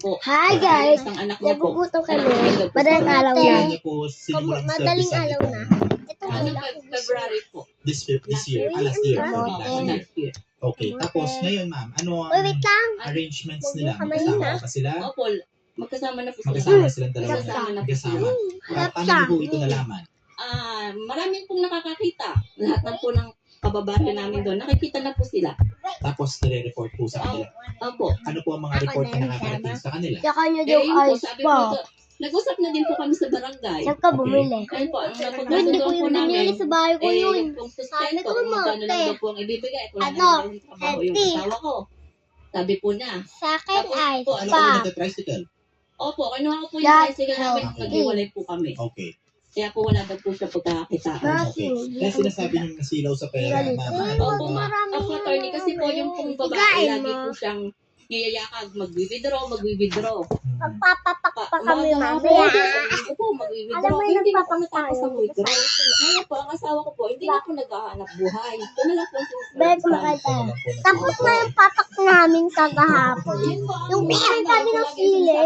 po. Hi guys! Isang anak niya po. Nagugutom kami. Madaling araw na. Kailan niyo po sinimulan sa Madaling service araw na. Ito Ano, wala. February po. this year, last year. Last year. Okay, tapos ngayon ma'am, ano Uy, ang wait lang. arrangements nila? Kamay Magkasama na. pa sila? Opo, magkasama na po sila. Magkasama silang dalawa. Magkasama na po sila. Magkasama. Paano niyo po ito nalaman? Maraming pong nakakakita. Lahat ng po ng kababayan namin doon, nakikita na po sila. Tapos nire-report po sa kanila. Opo. Ano po ang mga report na nakakarating sa kanila? Tsaka nyo Eh, yung yun po, ice sabi pa. ko, nag-usap na din po kami sa barangay. Saan ka bumili? Ayun po, ang Hindi napagkasundo ko po yung namin, binili sa bahay ko yun. kung Sabi sustento, ko, kung magkano lang Mate. daw po ang ibibigay, kung Ano? lang daw yung trabaho yung Healthy. asawa ko. Sabi po niya. Sa akin Tapos ice po, Ano pa. po nagka-tricycle? Opo, kinuha ko po yung Lahat tricycle namin, healthy. nag-iwalay po kami. Okay. Kaya po wala daw po siya pagkakakitaan. Okay. Kaya sinasabi niyo nasilaw sa pera, ma'am. Opo, ako attorney kasi po yung pong babae, Higain lagi mo. po siyang niyayakag, mag-withdraw. Magpapapak pa kami Umaga nga mamaya. po, sabi ko po, mag-withdraw. Alam mo yung Hindi na po nagpapak natapos tayo. ang withdraw. Ngayon po, ang asawa ko po, hindi na po naghahanap buhay. Ito na lang po ang Bek, makita. Tapos na yung papak namin kagahapon. Yung pinang kami ng sili.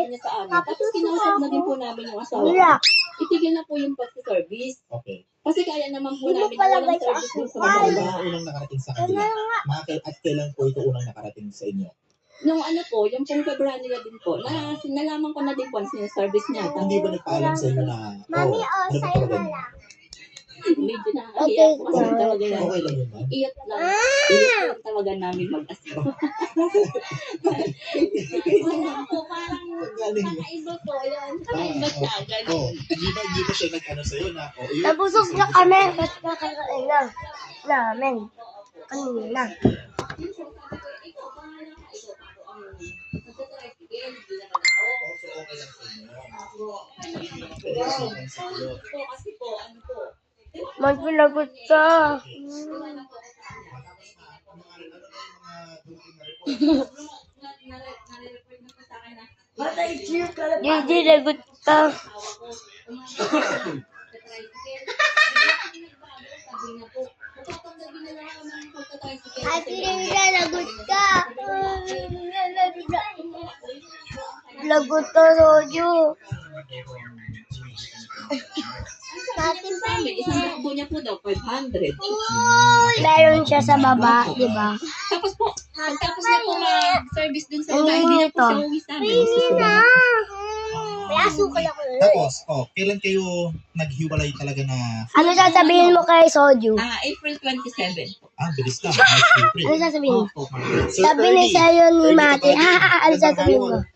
Tapos kinausap na din po namin yung asawa Wala. ko. Itigil na po yung pag-service. Okay. Kasi kaya naman po Hindi mo namin pala walang guys, service dun sa Ano mga ba babae. ang unang nakarating sa kanila? At kailan po ito unang nakarating sa inyo? Nung ano po, yung pong February nila din po, nalaman ko na din po ang service niya. Hindi ba nagpaalam sa inyo na, Mami, ano ba sa'yo talaga na niyo? lang. Medyo na Okay, iyak po kasi talaga yan. Okay lang yun, ma'am? Iyak lang. Iyak lang talaga namin mag-asawa. Wala po, parang Galing yun. kakaiba po yun. Kakaiba siya, Oh, ganun. hindi ba siya nag-ano sa'yo na, yun, Nabusog na kami. Kasi nakakain na. Namin. Kanina. also okay lang sa inyo. Hindi naman pwede sumunod sa iyo. Kasi po, ano po, Magpinagot ka. nare-report na po sa akin na Gigi, lagot ka. Ate Linda, lagot ka. Lagot ka, Rojo. Natin pa Isang buko niya po daw, 500. Meron siya sa baba, di ba? Tapos po, pagtapos niya po mag-service dun sa babae, hindi na po Ito. siya uwi sa amin. May asukal ako. Tapos, kailan kayo naghiwalay talaga na, Ano sasabihin mo kay Soju? April 27 po. bilis lang, March, Ano April. sasabihin mo? Opo. So, Sabi ni early. sa'yo ni Early Mati, ka ba? ano sasabihin mo? Kalbo.